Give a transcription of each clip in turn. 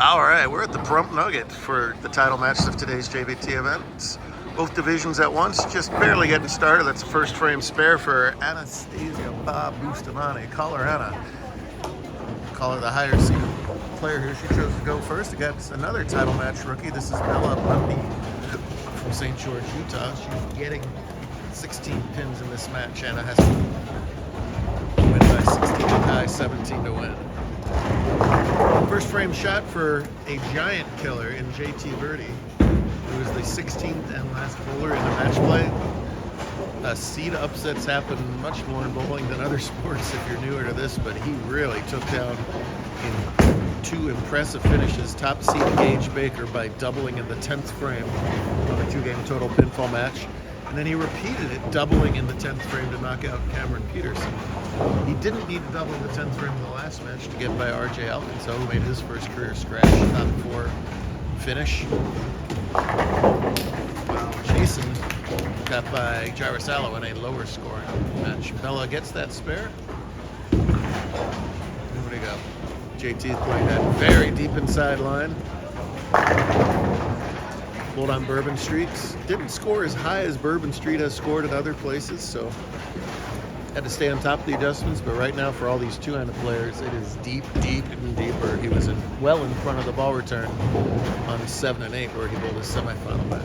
All right, we're at the Pahrump Nugget for the title match of today's JBT event. Both divisions at once, just barely getting started. That's a first frame spare for Anastasia Bustamante. Call her Anna. Call her the higher seeded player here. She chose to go first against another title match rookie. This is Bella Bundy from St. George, Utah. She's getting 16 pins in this match. Anna has to win by 16 to tie, 17 to win. First frame shot for a giant killer in JT Birdie, who is the 16th and last bowler in the match play. Seed upsets happen much more in bowling than other sports if you're newer to this, but he really took down in two impressive finishes top seed Gage Baker by doubling in the 10th frame of a two-game total pinfall match. And then he repeated it, doubling in the 10th frame to knock out Cameron Peterson. He didn't need to double in the 10th frame of the last match to get by RJ Alcanso, who made his first career scratch top four finish. Jason got by Girasalo in a lower scoring match. Bella gets that spare. Where do we go? JT's playing that very deep inside line. Pulled on Bourbon Street. Didn't score as high as Bourbon Street has scored at other places, so had to stay on top of the adjustments. But right now, for all these two-handed players, it is deep, deep, and deeper. He was well in front of the ball return on 7 and 8, where he bowled his semifinal match.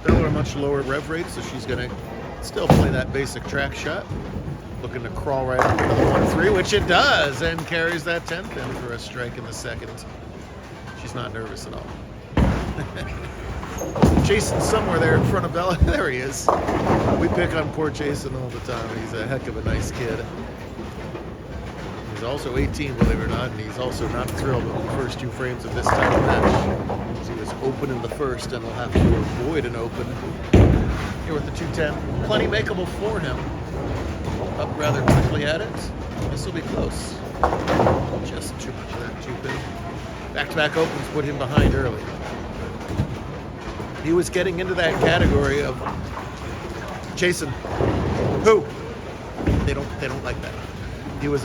Bella a much lower rev rate, so she's going to still play that basic track shot. Looking to crawl right up into the 1-3, which it does, and carries that 10th in for a strike in the second. She's not nervous at all. Jason's somewhere there in front of Bella. There he is. We pick on poor Jason all the time. He's a heck of a nice kid. He's also 18, believe it or not, and he's also not thrilled with the first two frames of this title match. He was open in the first, and will have to avoid an open here with the 210. Plenty makeable for him. Up rather quickly at it. This will be close. Just too much of that 2-pin. Back-to-back opens put him behind early. He was getting into that category of Jason. Who? They don't like that. He was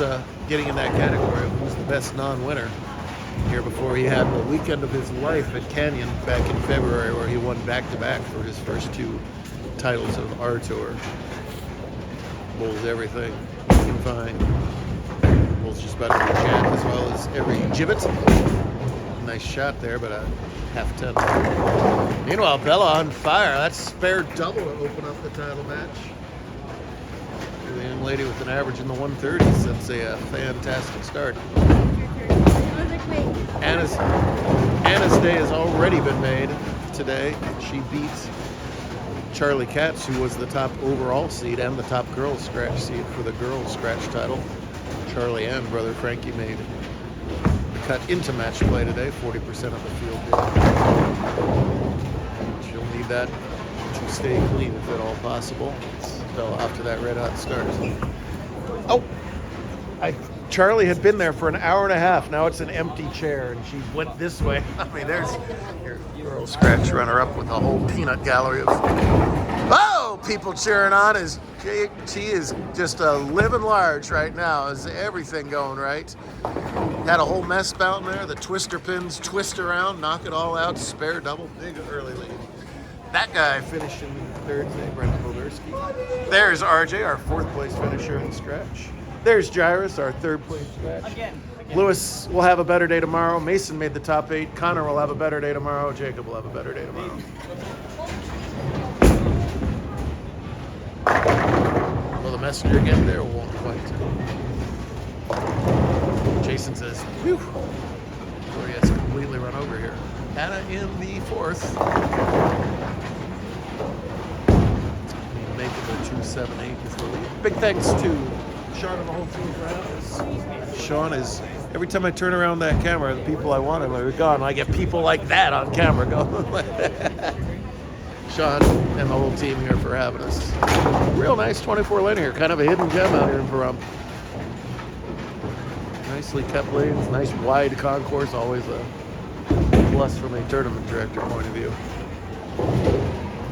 getting in that category of who's the best non-winner here before he had the weekend of his life at Canyon back in February, where he won back-to-back for his first two titles of our tour. Bowls everything you can find. Bowls just about every chat as well as every gibbet. Nice shot there, but a half 10. Meanwhile, Bella on fire. That's spare double to open up the title match. The young lady with an average in the 130s. That's a fantastic start. Anna's day has already been made today. She beats Charlie Katz, who was the top overall seed and the top girls scratch seed for the girls scratch title. Charlie and brother Frankie made cut into match play today, 40% of the field did. She'll need that to stay clean if at all possible. Fell off to that red hot start. Oh! Charlie had been there for an hour and a half. Now it's an empty chair, and she went this way. I mean, there's your girl scratch runner-up with a whole peanut gallery of people cheering on as JT is just living large right now. Is everything going right? Had a whole mess down there. The twister pins twist around, knock it all out, spare double, big early lead. That guy finished in third today, Brendan Boberski. There's RJ, our fourth place finisher in the scratch. There's Jairus, our third place scratch. Again. Lewis will have a better day tomorrow. Mason made the top 8. Connor will have a better day tomorrow. Jacob will have a better day tomorrow. Will the messenger get there? Won't quite. Jason says, whew. He has completely run over here. Anna in the 4th. Make it a 2-7-8 is the lead. Big thanks to Sean and the whole team for having us. Sean is, every time I turn around that camera, the people I want are gone. I get people like that on camera going like that. Sean and the whole team here for having us. Real nice 24 lane here, kind of a hidden gem out here in Pahrump. Nicely kept lanes, nice wide concourse, always a plus from a tournament director point of view.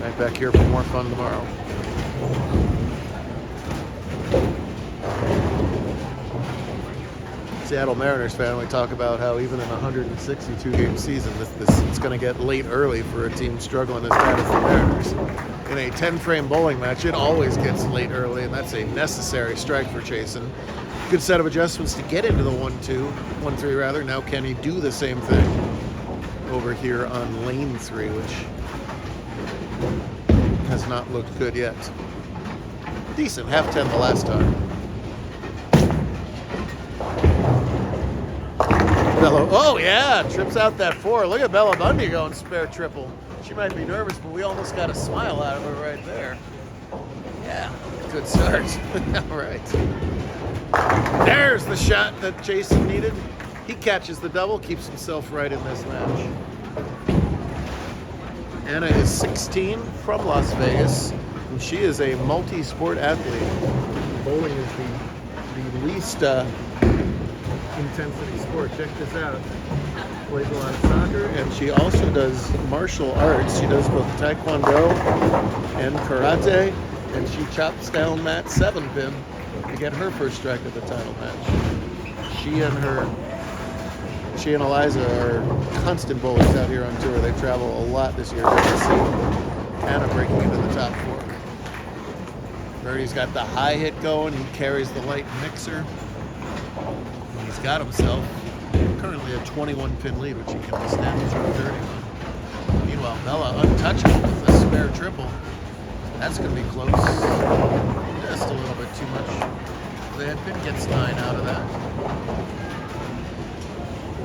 Right back here for more fun tomorrow. Seattle Mariners fan, we talk about how even in a 162-game season, it's going to get late early for a team struggling as bad as the Mariners. In a 10-frame bowling match, it always gets late early, and that's a necessary strike for Chasen. Good set of adjustments to get into the 1-3 rather. Now can he do the same thing over here on lane 3, which has not looked good yet. Decent, half 10 the last time. Bella, oh yeah, trips out that 4. Look at Bella Bundy going spare triple. She might be nervous, but we almost got a smile out of her right there. Yeah, good start. All right. There's the shot that Chasen needed. He catches the double, keeps himself right in this match. Anna is 16 from Las Vegas, and she is a multi-sport athlete. Bowling is the least intensity sport. Check this out. Plays a lot of soccer, and she also does martial arts. She does both Taekwondo and Karate, and she chops down that 7-pin to get her first strike at the title match. She and Eliza are constant bowlers out here on tour. They travel a lot this year. Good to see Anna breaking into the top 4. Birdie's got the high hit going. He carries the light mixer. He's got himself currently a 21-pin lead, which he can withstand through 30 on. Meanwhile, Bella untouchable with a spare triple. That's going to be close. Just a little bit too much. The headpin gets 9 out of that.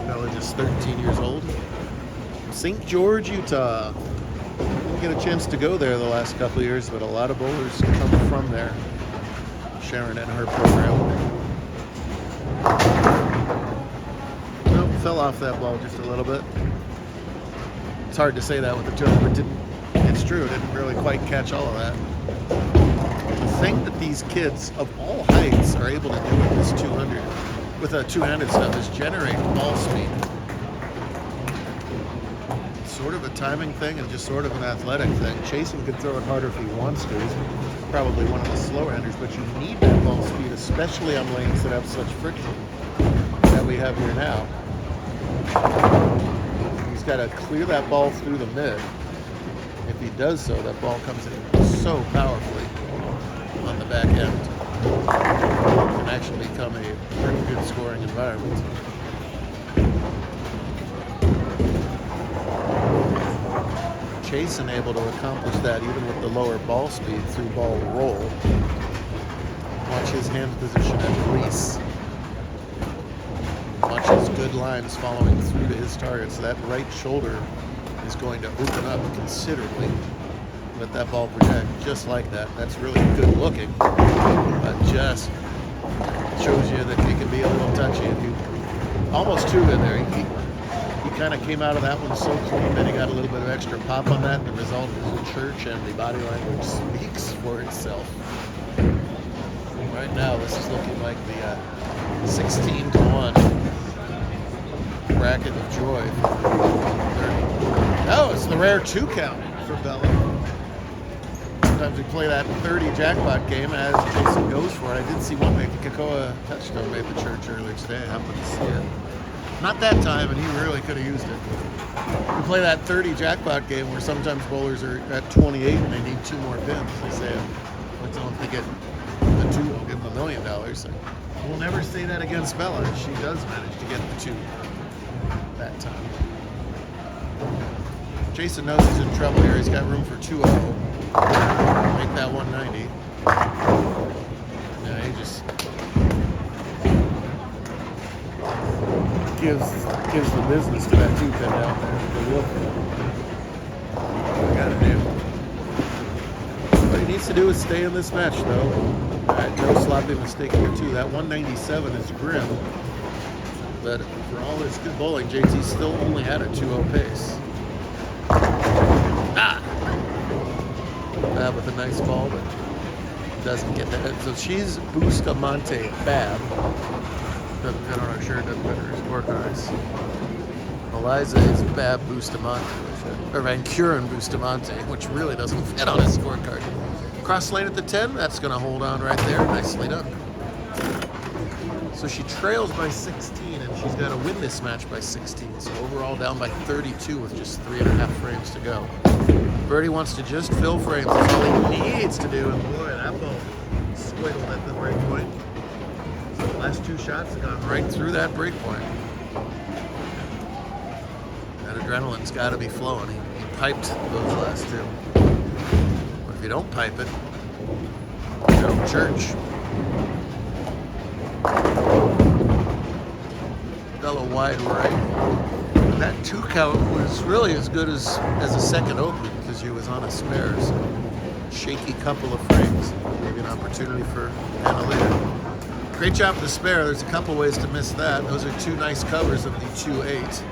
Bella just 13 years old. St. George, Utah. Didn't get a chance to go there the last couple of years, but a lot of bowlers come from there. Sharon and her program. Nope, fell off that ball just a little bit. It's hard to say that with the 200, but it's true. It didn't really quite catch all of that. The thing that these kids of all heights are able to do with this 200, with a two-handed stuff, is generate ball speed. It's sort of a timing thing and just sort of an athletic thing. Chasen could throw it harder if he wants to. He's probably one of the slower handers, but you need that ball speed, especially on lanes that have such friction that we have here now. He's got to clear that ball through the mid. If he does so, that ball comes in so powerfully on the back end. It can actually become a pretty good scoring environment. Chasen able to accomplish that even with the lower ball speed through ball roll. Watch his hand position at release. Watch his good lines following through to his target. So that right shoulder is going to open up considerably. Let that ball project just like that. That's really good looking, but just shows you that he can be a little touchy. If you almost two in there, he kind of came out of that one so clean that he got a little bit of extra pop on that. And the result is the church and the body language speaks for itself. Right now, this is looking like the 16-1 bracket of joy. Oh, it's the rare 2 count for Bella. Sometimes we play that 30 jackpot game as Chasen goes for it. I did see one make the Kakoa touchdown made the church earlier today. I happened to see it. Not that time, and he really could have used it. We play that 30 jackpot game where sometimes bowlers are at 28 and they need 2 more pins. They say, let's only get the 2, we'll give them $1 million. So we'll never say that against Bella. She does manage to get the 2 that time. Chasen knows he's in trouble here. He's got room for 2-0. Make that 190. Yeah, he just gives the business to that 2-pin out there. What we gotta do. What he needs to do is stay in this match, though. All right, no sloppy mistake here, too. That 197 is grim. But for all this good bowling, JT still only had a 2-0 pace. Bab with a nice ball, but doesn't get that. So she's Bustamante Bab. Doesn't fit on her shirt, doesn't fit on her scorecards. Eliza is Bab Bustamante, or Van Curen Bustamante, which really doesn't fit on his scorecard. Cross lane at the 10, that's going to hold on right there. Nicely done. So she trails by 16, and she's got to win this match by 16. So overall down by 32 with just 3.5 frames to go. Birdie wants to just fill frames. That's all he needs to do. And boy, that ball squiggled at the break point. So the last 2 shots have gone right through that break point. That adrenaline's got to be flowing. He piped those last 2. But if you don't pipe it, you go to church. Bella wide right. And that 2 count was really as good as a second open because she was on a spare. So shaky couple of frames. Maybe an opportunity for Anna later. Great job with the spare. There's a couple ways to miss that. Those are 2 nice covers of the 2-8.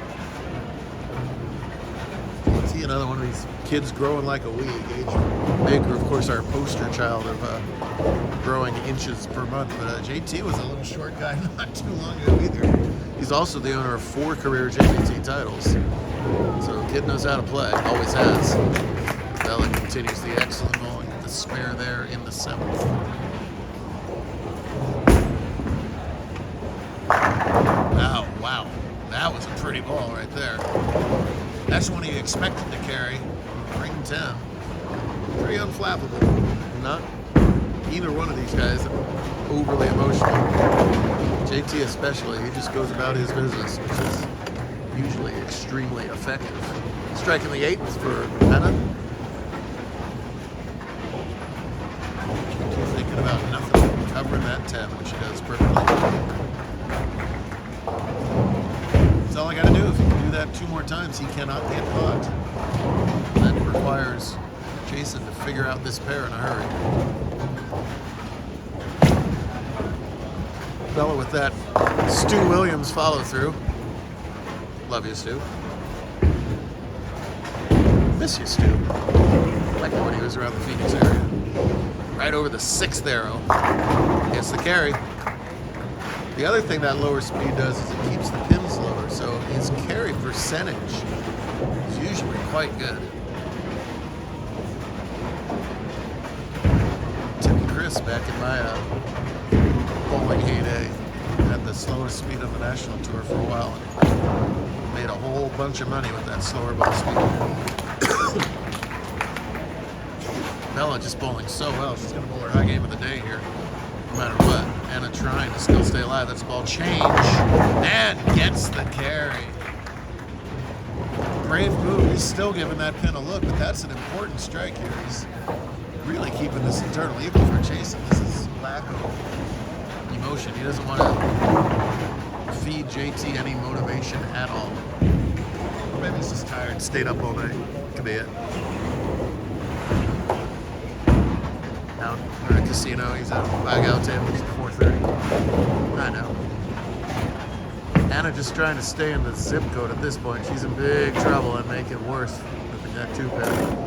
See another one of these kids growing like a weed. Gage Baker, of course, our poster child of growing inches per month. But JT was a little short guy not too long ago either. He's also the owner of 4 career JBT titles. So the kid knows how to play, always has. Bella continues the excellent bowling with the spare there in the 7th. Wow. That was a pretty ball right there. That's one he expected to carry. Ring 10. Pretty unflappable. Not either one of these guys overly emotional. JT especially, he just goes about his business, which is usually extremely effective. Striking the 8th for Anna. She's thinking about nothing, covering that 10, which she does perfectly. That's all I gotta do. If he can do that 2 more times, he cannot get caught. That requires Jason to figure out this pair in a hurry. Bella with that Stu Williams follow through. Love you, Stu. Miss you, Stu. Like when he was around the Phoenix area. Right over the 6th arrow. Gets the carry. The other thing that lower speed does is it keeps the pins lower, so his carry percentage is usually quite good. Timmy Chris back in my bowling heyday had the slowest speed on the national tour for a while and made a whole bunch of money with that slower ball speed. Bella just bowling so well. She's going to bowl her high game of the day here, no matter what. Anna trying to still stay alive. That's ball change and gets the carry. Brave move. He's still giving that pin a look, but that's an important strike here. He's really keeping this internal. Even for Jason, this is lack of emotion. He doesn't want to feed JT any motivation at all. Or maybe he's just tired, stayed up all night. Could be it. Out at a casino, he's at a bag-out table, it's 4:30. I know. Anna just trying to stay in the zip code at this point. She's in big trouble and make it worse with that 2-pin.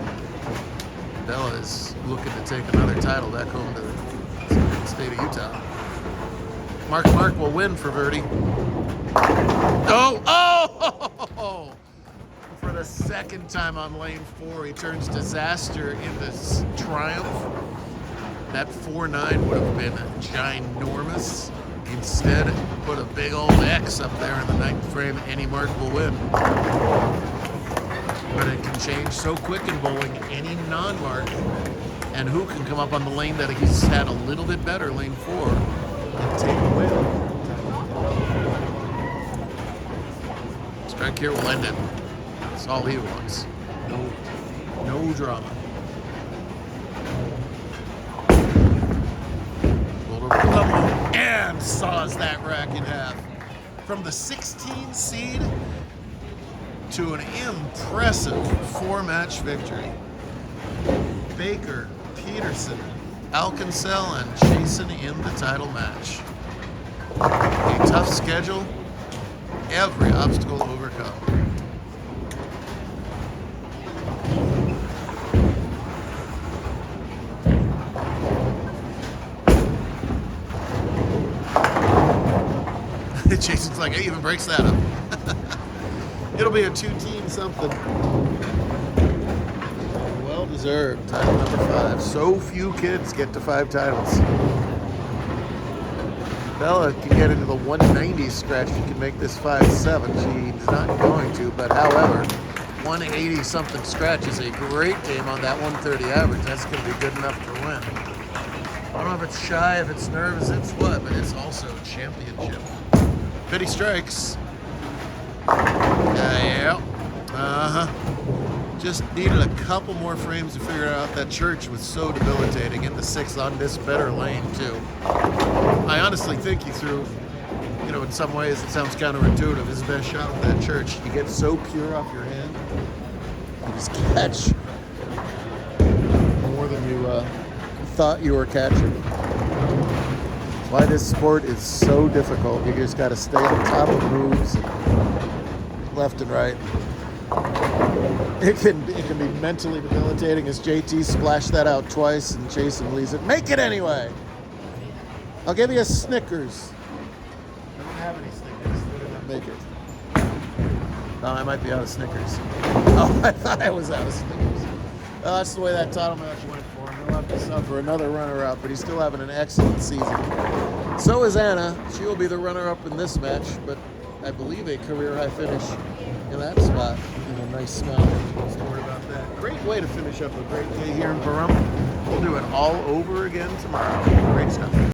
Bella is looking to take another title back home to the state of Utah. Mark will win for Verdi. Oh! For the 2nd time on lane 4, he turns disaster into triumph. That 4-9 would have been ginormous. Instead, put a big old X up there in the 9th frame. Any mark will win. But it can change so quick in bowling, any non-mark. And who can come up on the lane that he's had a little bit better, lane 4, and take a win. Strike here will end it. That's all he wants. No drama. And saws that rack in half. From the 16 seed to an impressive 4-match victory. Baker, Peterson, Alcancel, and Jason in the title match. A tough schedule, every obstacle overcome. Jason's like, he even breaks that up. It'll be a 2-team something. Well deserved. Title number 5. So few kids get to 5 titles. Bella can get into the 190 stretch. She can make this 5-7. She's not going to, but however, 180 something stretch is a great game on that 130 average. That's going to be good enough to win. I don't know if it's shy, if it's nervous, it's what, but it's also championship. Pity strikes. Yeah. Just needed a couple more frames to figure out that church was so debilitating in the 6 on this better lane too. I honestly think he threw, in some ways it sounds counterintuitive, his best shot with that church. You get so pure off your hand, you just catch more than you thought you were catching. Why this sport is so difficult. You just got to stay on top of moves left and right. It can be mentally debilitating as JT splashed that out twice and Jason leaves it. Make it anyway! I'll give you a Snickers. I don't have any Snickers. They did not make it. Oh, I might be out of Snickers. Oh, I thought I was out of Snickers. Oh, that's the way that title match went for him. He'll have to suffer another runner-up, but he's still having an excellent season. So is Anna. She will be the runner-up in this match, but I believe a career-high finish in that spot. And a nice smile story about that. Great way to finish up a great day here in Pahrump. We'll do it all over again tomorrow. Great stuff.